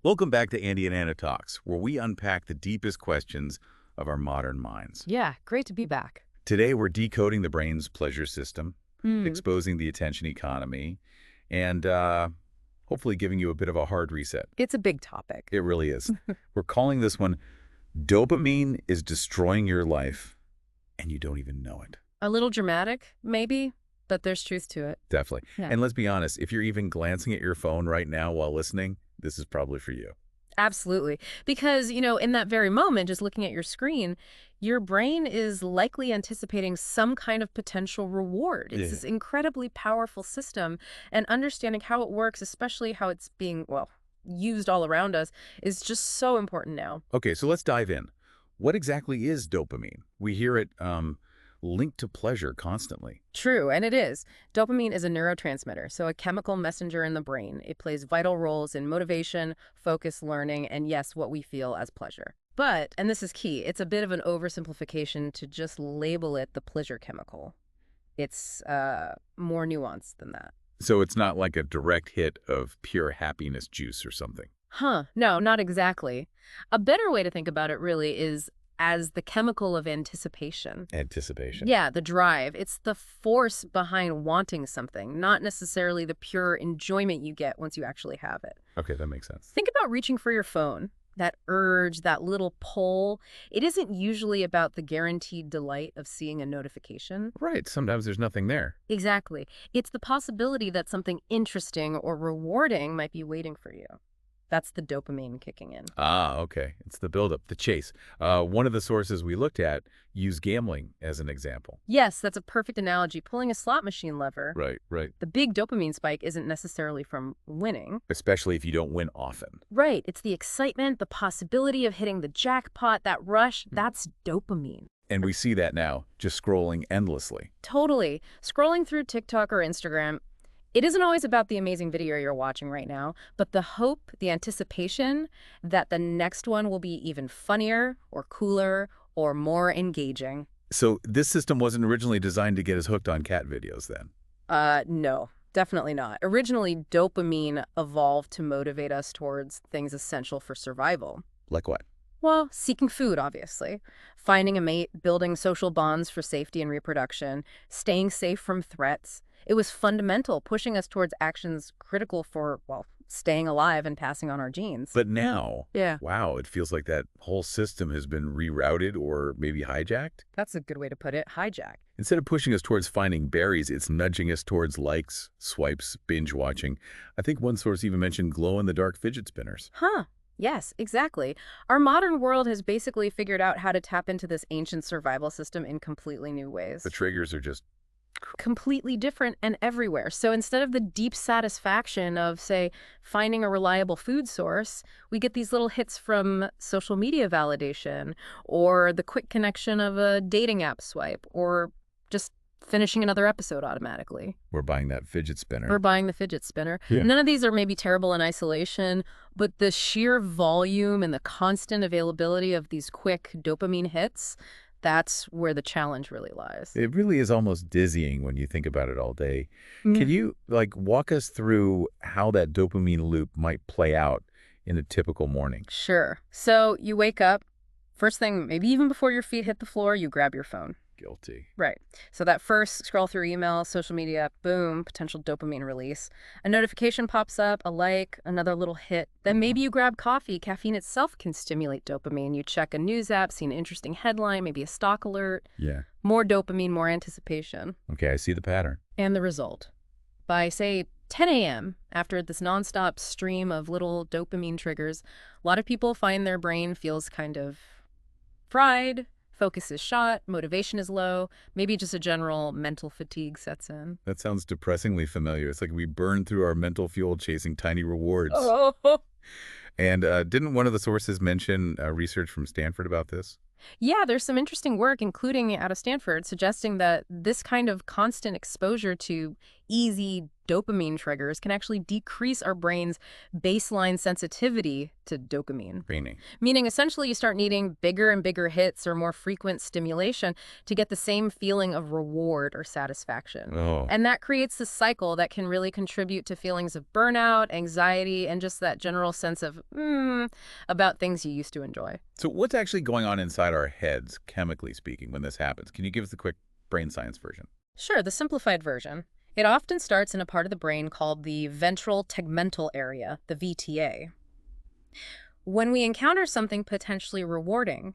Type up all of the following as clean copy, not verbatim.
Welcome back to Andy and Anna Talks, where we unpack the deepest questions of our modern minds. Yeah, great to be back. Today, we're decoding the brain's pleasure system, Hmm. exposing the attention economy, and hopefully giving you a bit of a hard reset. It's a big topic. It really is. We're calling this one, Dopamine is Destroying Your Life, and You Don't Even Know It. A little dramatic, maybe, but there's truth to it. Definitely. Yeah. And let's be honest, if you're even glancing at your phone right now while listening, this is probably for you. Absolutely. Because, in that very moment, just looking at your screen, your brain is likely anticipating some kind of potential reward. It's Yeah. this incredibly powerful system, and understanding how it works, especially how it's being, used all around us, is just so important now. Okay, so let's dive in. What exactly is dopamine? We hear it linked to pleasure constantly. True, and it is. Dopamine is a neurotransmitter, so a chemical messenger in the brain. It plays vital roles in motivation, focus, learning, and yes, what we feel as pleasure. But, and this is key, it's a bit of an oversimplification to just label it the pleasure chemical. It's more nuanced than that. So it's not like a direct hit of pure happiness juice or something. No, not exactly. A better way to think about it really is as the chemical of anticipation. Anticipation. Yeah, the drive. It's the force behind wanting something, not necessarily the pure enjoyment you get once you actually have it. Okay, that makes sense. Think about reaching for your phone. That urge, that little pull, it isn't usually about the guaranteed delight of seeing a notification. Right, sometimes there's nothing there. Exactly. It's the possibility that something interesting or rewarding might be waiting for you. That's the dopamine kicking in. Ah, okay. It's the buildup, the chase. One of the sources we looked at used gambling as an example. Yes, that's a perfect analogy. Pulling a slot machine lever, Right, right. the big dopamine spike isn't necessarily from winning. Especially if you don't win often. Right. It's the excitement, the possibility of hitting the jackpot, that rush. That's dopamine. And we see that now, just scrolling endlessly. Totally. Scrolling through TikTok or Instagram, it isn't always about the amazing video you're watching right now, but the hope, the anticipation that the next one will be even funnier or cooler or more engaging. So this system wasn't originally designed to get us hooked on cat videos then? No, definitely not. Originally, dopamine evolved to motivate us towards things essential for survival. Like what? Well, seeking food, obviously. Finding a mate, building social bonds for safety and reproduction, staying safe from threats. It was fundamental, pushing us towards actions critical for, staying alive and passing on our genes. But now, Yeah, wow, it feels like that whole system has been rerouted or maybe hijacked. that's a good way to put it. Hijack. Instead of pushing us towards finding berries, it's nudging us towards likes, swipes, binge watching. I think one source even mentioned glow-in-the-dark fidget spinners. Yes, exactly. Our modern world has basically figured out how to tap into this ancient survival system in completely new ways. The triggers are just, Completely different and everywhere. So instead of the deep satisfaction of, say, finding a reliable food source, we get these little hits from social media validation or the quick connection of a dating app swipe or just finishing another episode automatically. we're buying that fidget spinner. Or buying the fidget spinner. Yeah. None of these are maybe terrible in isolation, but the sheer volume and the constant availability of these quick dopamine hits, that's where the challenge really lies. It really is almost dizzying when you think about it all day. Can you walk us through how that dopamine loop might play out in a typical morning? Sure. So you wake up, first thing, maybe even before your feet hit the floor, you grab your phone. Guilty. Right. So that first scroll through email, social media, boom, potential dopamine release. A notification pops up, a like, another little hit. Then maybe you grab coffee. Caffeine itself can stimulate dopamine. You check a news app, see an interesting headline, maybe a stock alert. Yeah. More dopamine, more anticipation. Okay, I see the pattern. And the result. By, say, 10 a.m., after this nonstop stream of little dopamine triggers, a lot of people find their brain feels kind of fried, focus is shot, motivation is low, maybe just a general mental fatigue sets in. That sounds depressingly familiar. It's like we burn through our mental fuel chasing tiny rewards. Oh, And didn't one of the sources mention research from Stanford about this? yeah, there's some interesting work, including out of Stanford, suggesting that this kind of constant exposure to easy dopamine triggers can actually decrease our brain's baseline sensitivity to dopamine. Training. Meaning, essentially, you start needing bigger and bigger hits or more frequent stimulation to get the same feeling of reward or satisfaction. Oh. And that creates a cycle that can really contribute to feelings of burnout, anxiety, and just that general sense of, about things you used to enjoy. So what's actually going on inside our heads, chemically speaking, when this happens? Can you give us the quick brain science version? Sure, the simplified version. It often starts in a part of the brain called the ventral tegmental area, the VTA. When we encounter something potentially rewarding,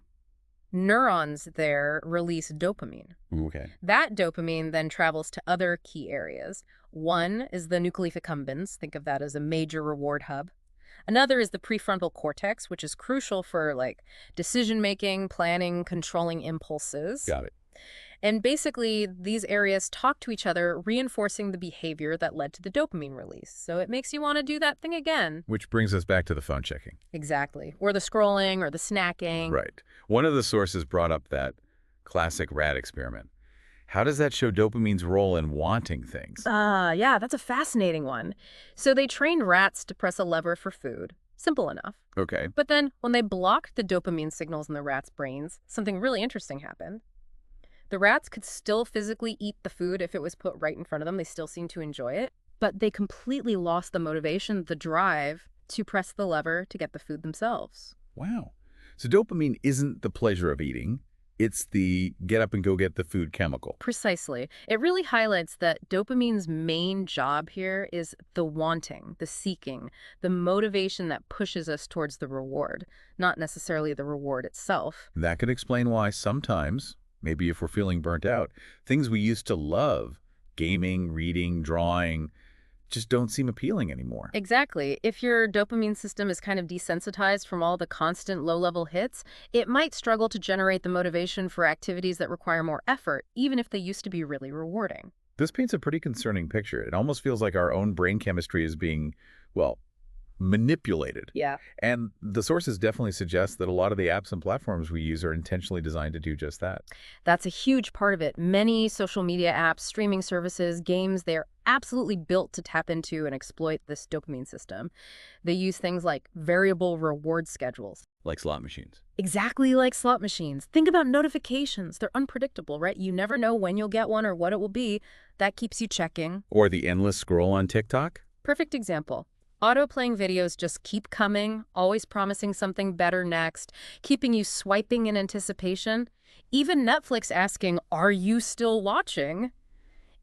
neurons there release dopamine. Ooh, okay. That dopamine then travels to other key areas. One is the nucleus accumbens. Think of that as a major reward hub. Another is the prefrontal cortex, which is crucial for decision-making, planning, controlling impulses. Got it. And basically, these areas talk to each other, reinforcing the behavior that led to the dopamine release. So it makes you want to do that thing again. Which brings us back to the phone checking. Exactly. Or the scrolling or the snacking. Right. One of the sources brought up that classic rat experiment. How does that show dopamine's role in wanting things? Yeah, that's a fascinating one. So they trained rats to press a lever for food. Simple enough. Okay. But then when they blocked the dopamine signals in the rats' brains, something really interesting happened. The rats could still physically eat the food if it was put right in front of them. They still seemed to enjoy it. But they completely lost the motivation, the drive to press the lever to get the food themselves. Wow. So dopamine isn't the pleasure of eating. It's the get up and go get the food chemical. Precisely. It really highlights that dopamine's main job here is the wanting, the seeking, the motivation that pushes us towards the reward, not necessarily the reward itself. That could explain why sometimes, maybe if we're feeling burnt out, things we used to love, gaming, reading, drawing, just don't seem appealing anymore. Exactly. If your dopamine system is kind of desensitized from all the constant low-level hits, it might struggle to generate the motivation for activities that require more effort, even if they used to be really rewarding. This paints a pretty concerning picture. It almost feels like our own brain chemistry is being, well, manipulated. Yeah. And the sources definitely suggest that a lot of the apps and platforms we use are intentionally designed to do just that. That's a huge part of it. Many social media apps, streaming services, games, they're absolutely built to tap into and exploit this dopamine system. They use things like variable reward schedules. Like slot machines. Exactly like slot machines. Think about notifications. They're unpredictable, right? You never know when you'll get one or what it will be. That keeps you checking. Or the endless scroll on TikTok. Perfect example. Auto-playing videos just keep coming, always promising something better next, keeping you swiping in anticipation. Even Netflix asking, "Are you still watching?"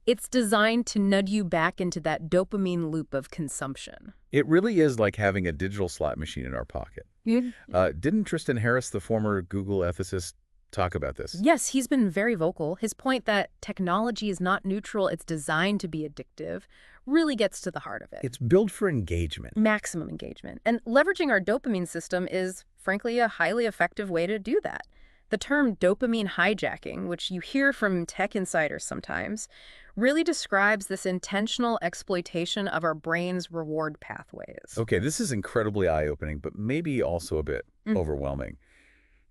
It's designed to nudge you back into that dopamine loop of consumption. It really is like having a digital slot machine in our pocket. Didn't Tristan Harris, the former Google ethicist, talk about this? Yes, he's been very vocal. His point that technology is not neutral, it's designed to be addictive, really gets to the heart of it. It's built for engagement. Maximum engagement. And leveraging our dopamine system is, frankly, a highly effective way to do that. The term dopamine hijacking, which you hear from tech insiders sometimes, really describes this intentional exploitation of our brain's reward pathways. Okay, this is incredibly eye-opening, but maybe also a bit overwhelming.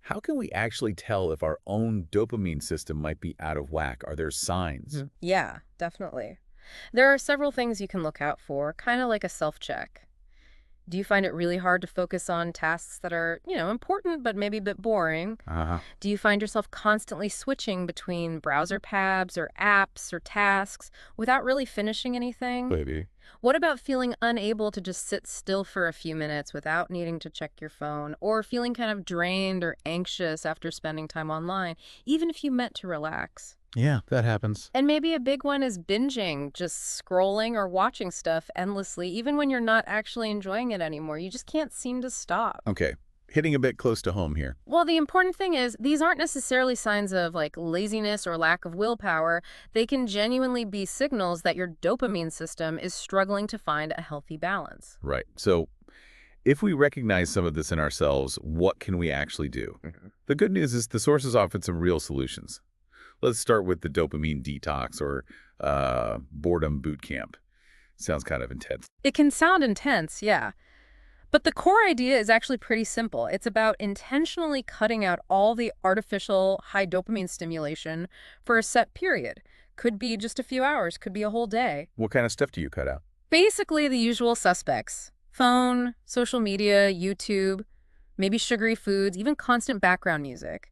How can we actually tell if our own dopamine system might be out of whack? Are there signs? Yeah, definitely. There are several things you can look out for, kind of like a self-check. Do you find it really hard to focus on tasks that are, important but maybe a bit boring? Do you find yourself constantly switching between browser tabs or apps or tasks without really finishing anything? Maybe. What about feeling unable to just sit still for a few minutes without needing to check your phone, or feeling kind of drained or anxious after spending time online, even if you meant to relax? Yeah, that happens. And maybe a big one is binging, just scrolling or watching stuff endlessly, even when you're not actually enjoying it anymore. You just can't seem to stop. Okay, hitting a bit close to home here. Well, the important thing is these aren't necessarily signs of laziness or lack of willpower. They can genuinely be signals that your dopamine system is struggling to find a healthy balance. Right. So if we recognize some of this in ourselves, what can we actually do? The good news is the sources offer some real solutions. Let's start with the dopamine detox or boredom boot camp. Sounds kind of intense. It can sound intense, yeah. But the core idea is actually pretty simple. It's about intentionally cutting out all the artificial high dopamine stimulation for a set period, Could be just a few hours, could be a whole day. What kind of stuff do you cut out? Basically the usual suspects. Phone, social media, YouTube, maybe sugary foods, even constant background music.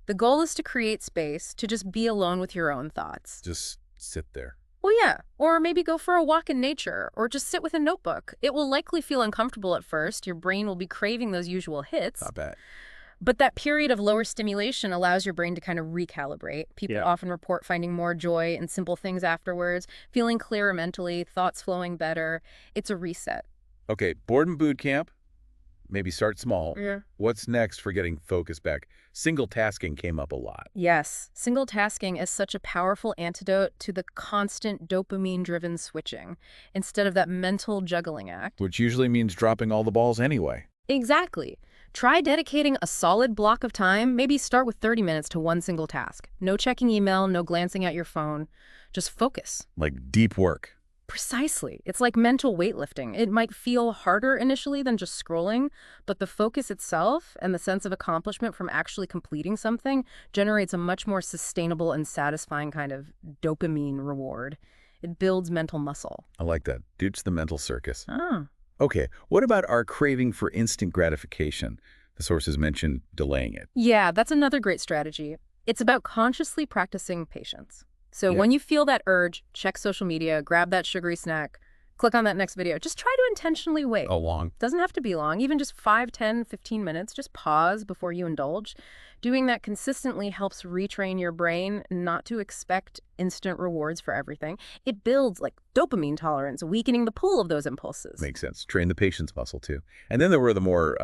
The goal is to create space to just be alone with your own thoughts. Just sit there. Well, yeah, or maybe go for a walk in nature, or just sit with a notebook. It will likely feel uncomfortable at first. Your brain will be craving those usual hits. Not bad. But that period of lower stimulation allows your brain to kind of recalibrate. People Yeah. often report finding more joy in simple things afterwards, feeling clearer mentally, thoughts flowing better. It's a reset. Okay, boredom boot camp. Maybe start small. Yeah. What's next for getting focus back? Single tasking came up a lot. Yes, single tasking is such a powerful antidote to the constant dopamine-driven switching, instead of that mental juggling act. Which usually means dropping all the balls anyway. Exactly. Try dedicating a solid block of time. Maybe start with 30 minutes to one single task. No checking email, no glancing at your phone. Just focus. Like deep work. Precisely. It's like mental weightlifting. It might feel harder initially than just scrolling, but the focus itself and the sense of accomplishment from actually completing something generates a much more sustainable and satisfying kind of dopamine reward. It builds mental muscle. I like that. Ditch the mental circus. Ah. Okay, what about our craving for instant gratification? The sources mentioned delaying it. Yeah, that's another great strategy. It's about consciously practicing patience. So Yeah. when you feel that urge, check social media, grab that sugary snack, click on that next video. Just try to intentionally wait. Oh, long? Doesn't have to be long, even just 5, 10, 15 minutes. Just pause before you indulge. Doing that consistently helps retrain your brain not to expect instant rewards for everything. It builds like dopamine tolerance, weakening the pull of those impulses. Makes sense. Train the patience muscle, too. And then there were the more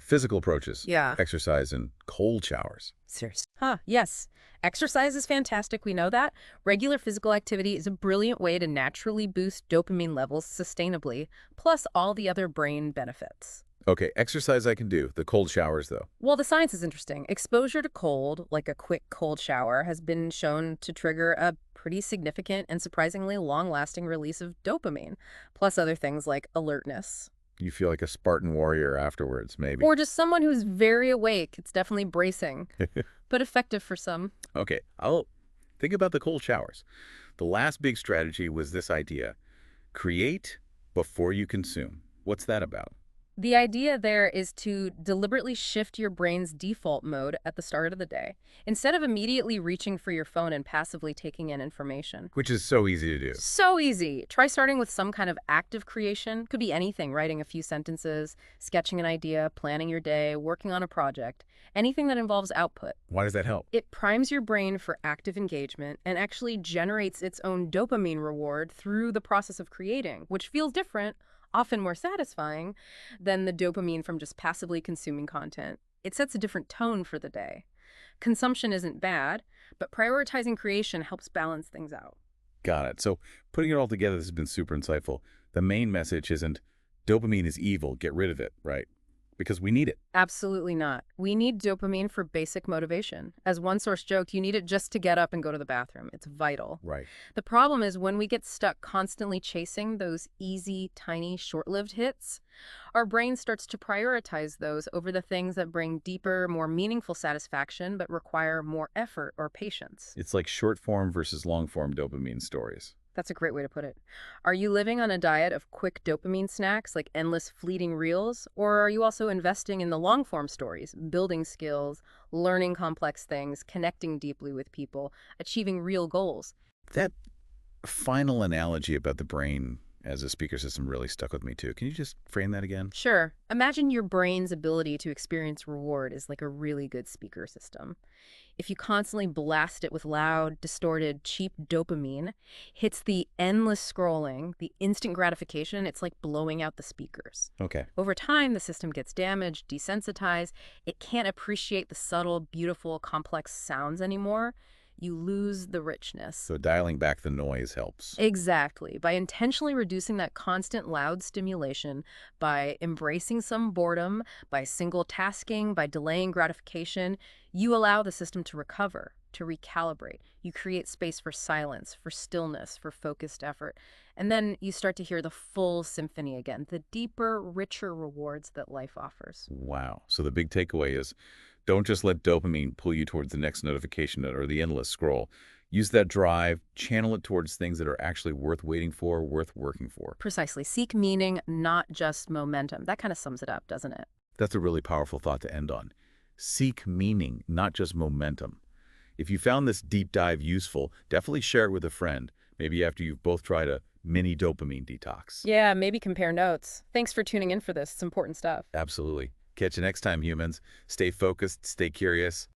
physical approaches. Yeah. Exercise and cold showers. Seriously. Yes. Exercise is fantastic, we know that. Regular physical activity is a brilliant way to naturally boost dopamine levels sustainably, plus all the other brain benefits. Okay, exercise I can do. The cold showers, though. Well, the science is interesting. Exposure to cold, like a quick cold shower, has been shown to trigger a pretty significant and surprisingly long-lasting release of dopamine, plus other things like alertness. You feel like a Spartan warrior afterwards, maybe. Or just someone who's very awake. It's definitely bracing, but effective for some. Okay, I'll think about the cold showers. The last big strategy was this idea: create before you consume. What's that about? The idea there is to deliberately shift your brain's default mode at the start of the day, instead of immediately reaching for your phone and passively taking in information. Which is so easy to do. So easy. Try starting with some kind of active creation. Could be anything, writing a few sentences, sketching an idea, planning your day, working on a project. Anything that involves output. Why does that help? It primes your brain for active engagement and actually generates its own dopamine reward through the process of creating, which feels different, often more satisfying, than the dopamine from just passively consuming content. It sets a different tone for the day. Consumption isn't bad, but prioritizing creation helps balance things out. Got it. So putting it all together, this has been super insightful. The main message isn't dopamine is evil, get rid of it, right? Because we need it. Absolutely not. We need dopamine for basic motivation. As one source joked, you need it just to get up and go to the bathroom. It's vital. Right. The problem is when we get stuck constantly chasing those easy, tiny, short-lived hits, our brain starts to prioritize those over the things that bring deeper, more meaningful satisfaction but require more effort or patience. It's like short form versus long form dopamine stories. That's a great way to put it. Are you living on a diet of quick dopamine snacks like endless fleeting reels? Or are you also investing in the long-form stories, building skills, learning complex things, connecting deeply with people, achieving real goals? That final analogy about the brain as a speaker system really stuck with me too. Can you just frame that again? Sure. Imagine your brain's ability to experience reward is like a really good speaker system. If you constantly blast it with loud, distorted, cheap dopamine, hits the endless scrolling, the instant gratification, it's like blowing out the speakers. Okay. Over time, the system gets damaged, desensitized. It can't appreciate the subtle, beautiful, complex sounds anymore. You lose the richness. So dialing back the noise helps. Exactly. By intentionally reducing that constant loud stimulation, by embracing some boredom, by single tasking, by delaying gratification, you allow the system to recover, to recalibrate. You create space for silence, for stillness, for focused effort. And then you start to hear the full symphony again, the deeper, richer rewards that life offers. Wow. So the big takeaway is don't just let dopamine pull you towards the next notification or the endless scroll. Use that drive, channel it towards things that are actually worth waiting for, worth working for. Precisely. Seek meaning, not just momentum. That kind of sums it up, doesn't it? That's a really powerful thought to end on. Seek meaning, not just momentum. If you found this deep dive useful, definitely share it with a friend, maybe after you've both tried a mini dopamine detox. Yeah, maybe compare notes. Thanks for tuning in for this. It's important stuff. Absolutely. Catch you next time, humans. Stay focused, stay curious,